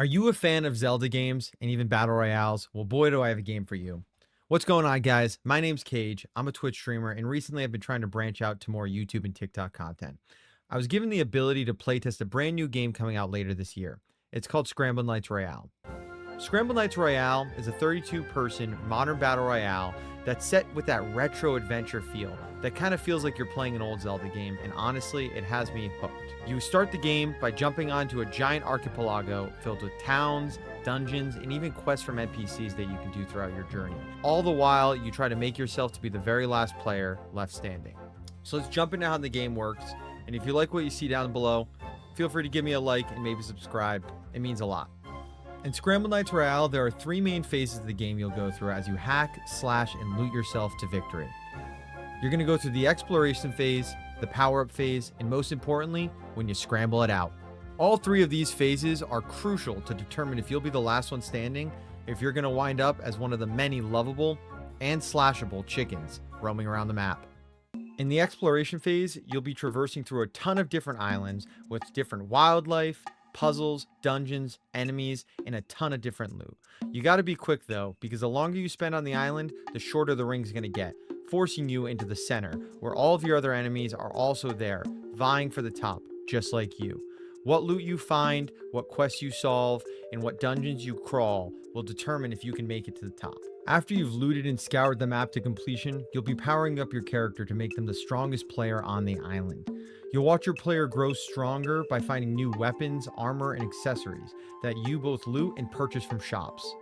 Are you a fan of Zelda games and even Battle Royales? Well, boy, do I have a game for you. What's going on, guys? My name's Cage. I'm a Twitch streamer, and recently I've been trying to branch out to more YouTube and TikTok content. I was given the ability to playtest a brand new game coming out later this year. It's called Scramble Knights Royale. Scramble Knights Royale is a 32-person modern battle royale that's set with that retro adventure feel that kind of feels like you're playing an old Zelda game, and honestly, it has me hooked. You start the game by jumping onto a giant archipelago filled with towns, dungeons, and even quests from NPCs that you can do throughout your journey. All the while, you try to make yourself to be the very last player left standing. So let's jump into how the game works, and if you like what you see down below, feel free to give me a like and maybe subscribe. It means a lot. In Scramble Knights Royale, there are three main phases of the game you'll go through as you hack, slash, and loot yourself to victory. You're going to go through the exploration phase, the power-up phase, and most importantly, when you scramble it out. All three of these phases are crucial to determine if you'll be the last one standing, if you're going to wind up as one of the many lovable and slashable chickens roaming around the map. In the exploration phase, you'll be traversing through a ton of different islands with different wildlife, puzzles, dungeons, enemies, and a ton of different loot. You gotta be quick though, because the longer you spend on the island, the shorter the ring's gonna get, forcing you into the center, where all of your other enemies are also there, vying for the top, just like you. What loot you find, what quests you solve, and what dungeons you crawl will determine if you can make it to the top. After you've looted and scoured the map to completion, you'll be powering up your character to make them the strongest player on the island. You'll watch your player grow stronger by finding new weapons, armor, and accessories that you both loot and purchase from shops.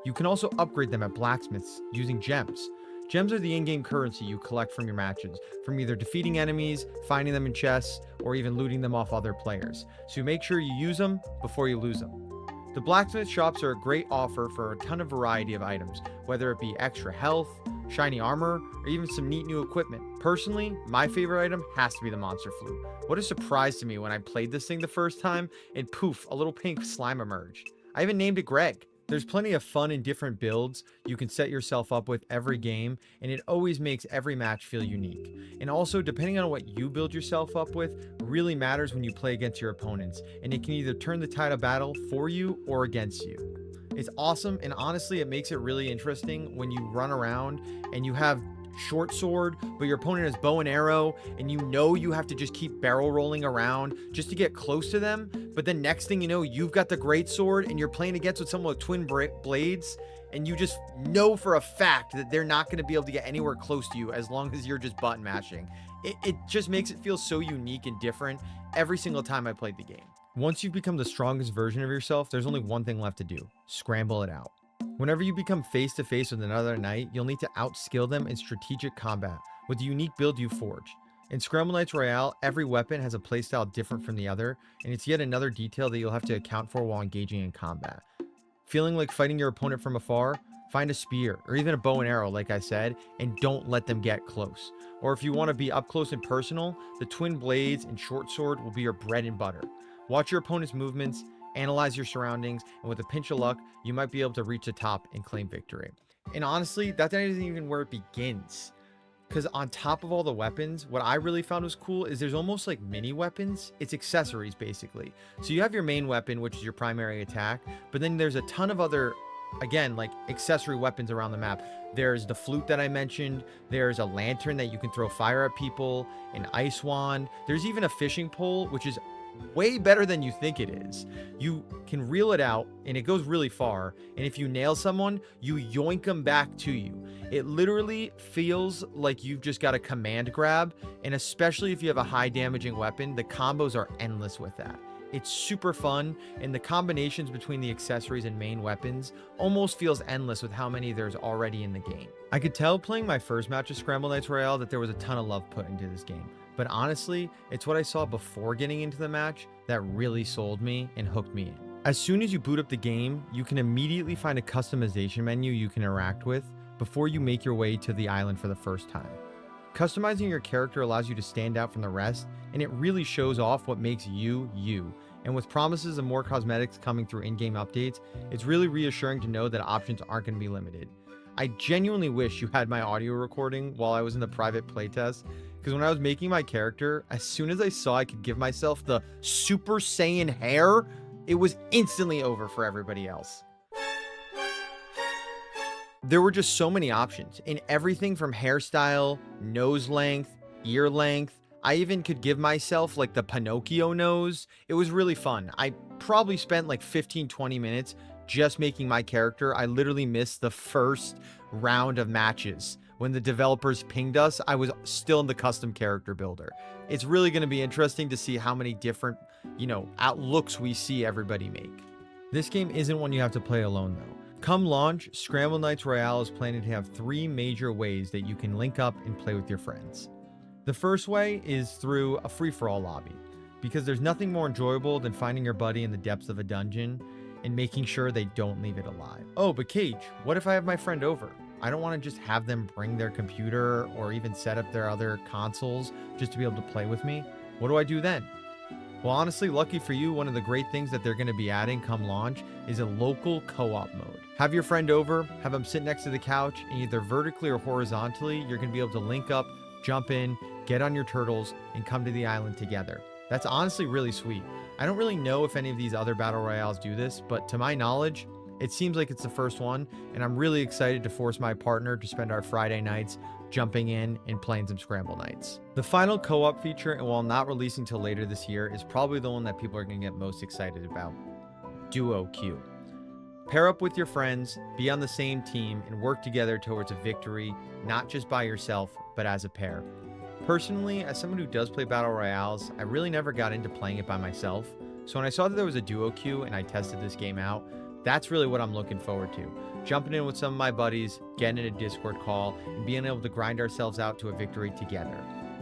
You can also upgrade them at blacksmiths using gems. Gems are the in-game currency you collect from your matches, from either defeating enemies, finding them in chests, or even looting them off other players. So make sure you use them before you lose them. The blacksmith shops are a great offer for a ton of variety of items, whether it be extra health, shiny armor, or even some neat new equipment. Personally, my favorite item has to be the monster flute. What a surprise to me when I played this thing the first time, and poof, a little pink slime emerged. I even named it Greg. There's plenty of fun and different builds you can set yourself up with every game, and it always makes every match feel unique. And also, depending on what you build yourself up with really matters when you play against your opponents, and it can either turn the tide of battle for you or against you. It's awesome, and honestly, it makes it really interesting when you run around and you have short sword, but your opponent has bow and arrow, and you know you have to just keep barrel rolling around just to get close to them. But then next thing you know, you've got the great sword and you're playing against with someone with twin blades, and you just know for a fact that they're not going to be able to get anywhere close to you as long as you're just button mashing. It just makes it feel so unique and different every single time I played the game. Once you've become the strongest version of yourself, there's only one thing left to do: scramble it out. Whenever you become face to face with another knight, you'll need to outskill them in strategic combat with the unique build you forge. In Scramble Knights Royale, every weapon has a playstyle different from the other, and it's yet another detail that you'll have to account for while engaging in combat. Feeling like fighting your opponent from afar? Find a spear or even a bow and arrow, like I said, and don't let them get close. Or if you want to be up close and personal, the twin blades and short sword will be your bread and butter. Watch your opponent's movements, analyze your surroundings, and with a pinch of luck, you might be able to reach the top and claim victory. And honestly, that isn't even where it begins. Because on top of all the weapons, what I really found was cool is there's almost like mini weapons. It's accessories, basically. So you have your main weapon, which is your primary attack, but then there's a ton of other, again, like accessory weapons around the map. There's the flute that I mentioned. There's a lantern that you can throw fire at people, an ice wand. There's even a fishing pole, which is way better than you think it is. You can reel it out and it goes really far, and if you nail someone, you yoink them back to you. It literally feels like you've just got a command grab, and especially if you have a high damaging weapon, the combos are endless with that. It's super fun, and the combinations between the accessories and main weapons almost feels endless with how many there's already in the game. I could tell playing my first match of Scramble Knights Royale that there was a ton of love put into this game. But honestly, it's what I saw before getting into the match that really sold me and hooked me in. As soon as you boot up the game, you can immediately find a customization menu you can interact with before you make your way to the island for the first time. Customizing your character allows you to stand out from the rest, and it really shows off what makes you, you. And with promises of more cosmetics coming through in-game updates, it's really reassuring to know that options aren't going to be limited. I genuinely wish you had my audio recording while I was in the private playtest, because when I was making my character, as soon as I saw I could give myself the Super Saiyan hair, it was instantly over for everybody else. There were just so many options in everything from hairstyle, nose length, ear length. I even could give myself like the Pinocchio nose. It was really fun. I probably spent like 15-20 minutes just making my character. I literally missed the first round of matches. When the developers pinged us, I was still in the custom character builder. It's really going to be interesting to see how many different, outlooks we see everybody make. This game isn't one you have to play alone though. Come launch, Scramble Knights Royale is planning to have 3 major ways that you can link up and play with your friends. The first way is through a free-for-all lobby, because there's nothing more enjoyable than finding your buddy in the depths of a dungeon and making sure they don't leave it alive. Oh, but Kaige, what if I have my friend over? I don't want to just have them bring their computer or even set up their other consoles just to be able to play with me. What do I do then? Well, honestly, lucky for you, one of the great things that they're going to be adding come launch is a local co-op mode. Have your friend over, have them sit next to the couch, and either vertically or horizontally, you're going to be able to link up, jump in, get on your turtles, and come to the island together. That's honestly really sweet. I don't really know if any of these other Battle Royales do this, but to my knowledge, it seems like it's the first one, and I'm really excited to force my partner to spend our Friday nights jumping in and playing some Scramble Knights. The final co-op feature, and while not releasing till later this year, is probably the one that people are going to get most excited about. Duo queue. Pair up with your friends, be on the same team, and work together towards a victory, not just by yourself, but as a pair. Personally, as someone who does play Battle Royales, I really never got into playing it by myself, so when I saw that there was a duo queue and I tested this game out, that's really what I'm looking forward to. Jumping in with some of my buddies, getting in a Discord call, and being able to grind ourselves out to a victory together.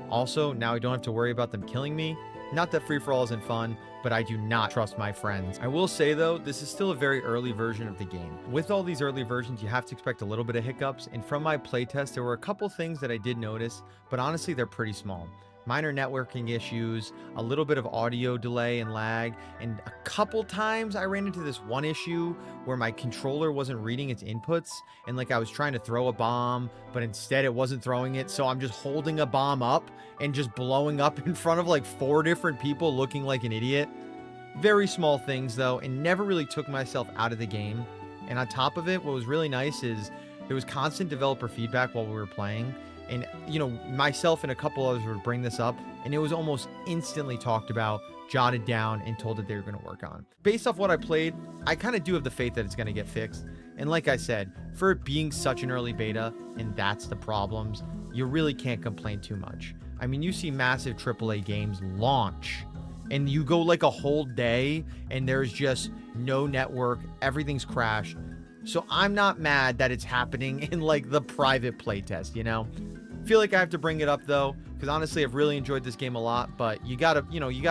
Also, now I don't have to worry about them killing me. Not that free-for-all isn't fun, but I do not trust my friends. I will say though, this is still a very early version of the game. With all these early versions, you have to expect a little bit of hiccups, and from my playtest, there were a couple things that I did notice, but honestly, they're pretty small. Minor networking issues, a little bit of audio delay and lag, and a couple times I ran into this one issue where my controller wasn't reading its inputs, and like I was trying to throw a bomb, but instead it wasn't throwing it, so I'm just holding a bomb up and just blowing up in front of like 4 different people looking like an idiot. Very small things though, and never really took myself out of the game. And on top of it, what was really nice is there was constant developer feedback while we were playing. And, myself and a couple others would bring this up, and it was almost instantly talked about, jotted down, and told that they were going to work on. Based off what I played, I kind of do have the faith that it's going to get fixed. And like I said, for it being such an early beta, and that's the problems, you really can't complain too much. I mean, you see massive AAA games launch, and you go like a whole day, and there's just no network, everything's crashed. So I'm not mad that it's happening in like the private playtest, Feel like I have to bring it up though, because honestly, I've really enjoyed this game a lot, but you gotta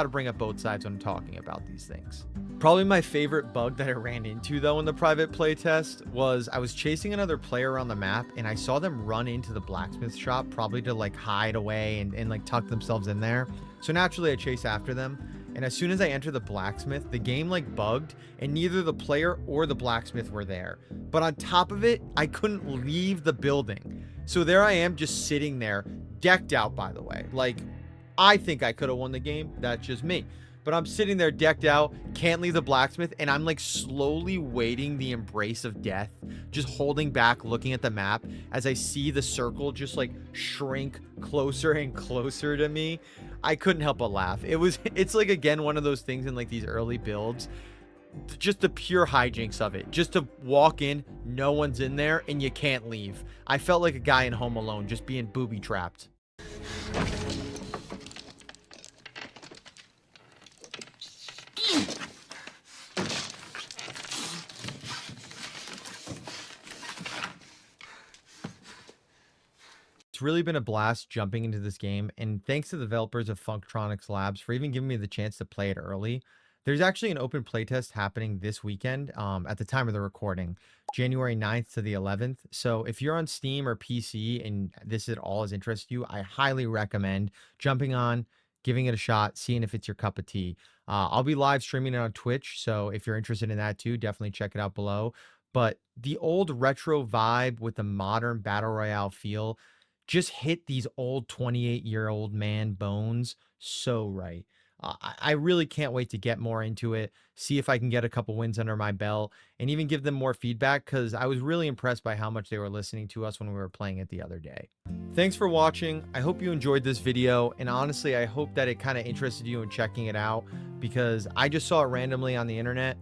bring up both sides when I'm talking about these things. Probably my favorite bug that I ran into though in the private playtest was I was chasing another player around the map, and I saw them run into the blacksmith shop, probably to like hide away and like tuck themselves in there. So naturally I chase after them. And as soon as I enter the blacksmith, the game like bugged, and neither the player or the blacksmith were there. But on top of it, I couldn't leave the building. So there I am just sitting there, decked out by the way. Like, I think I could have won the game. That's just me. But I'm sitting there decked out, can't leave the blacksmith, and I'm like slowly waiting the embrace of death, just holding back, looking at the map as I see the circle just like shrink closer and closer to me. I couldn't help but laugh. It's like, again, one of those things in like these early builds, just the pure hijinks of it. Just to walk in, no one's in there, and you can't leave. I felt like a guy in Home Alone just being booby trapped. It's really been a blast jumping into this game, and thanks to the developers of Funktronics Labs for even giving me the chance to play it early. There's actually an open playtest happening this weekend at the time of the recording, January 9th to the 11th. So if you're on Steam or PC and this at all has interested you, I highly recommend jumping on, giving it a shot, seeing if it's your cup of tea. I'll be live streaming it on Twitch, so if you're interested in that too, definitely check it out below. But the old retro vibe with the modern Battle Royale feel just hit these old 28-year-old man bones so right. I really can't wait to get more into it, see if I can get a couple wins under my belt, and even give them more feedback because I was really impressed by how much they were listening to us when we were playing it the other day. Thanks for watching. I hope you enjoyed this video, and honestly, I hope that it kind of interested you in checking it out because I just saw it randomly on the internet,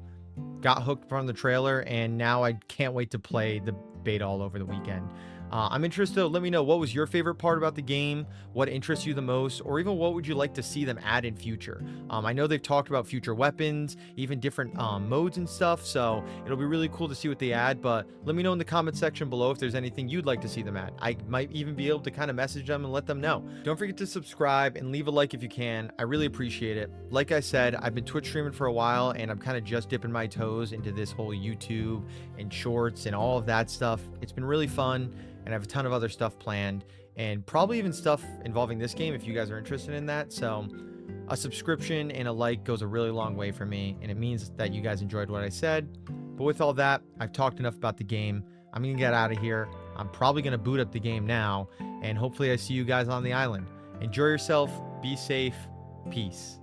got hooked from the trailer, and now I can't wait to play the beta all over the weekend. I'm interested. Let me know, what was your favorite part about the game, what interests you the most, or even what would you like to see them add in future. I know they've talked about future weapons, even different modes and stuff, so it'll be really cool to see what they add. But let me know in the comment section below if there's anything you'd like to see them add. I might even be able to kind of message them and let them know. Don't forget to subscribe and leave a like if you can. I really appreciate it. Like I said, I've been Twitch streaming for a while, and I'm kind of just dipping my toes into this whole YouTube and shorts and all of that stuff. It's been really fun, and I have a ton of other stuff planned, and probably even stuff involving this game if you guys are interested in that. So a subscription and a like goes a really long way for me, and it means that you guys enjoyed what I said. But with all that, I've talked enough about the game. I'm gonna get out of here. I'm probably gonna boot up the game now, and hopefully I see you guys on the island. Enjoy yourself, be safe, peace.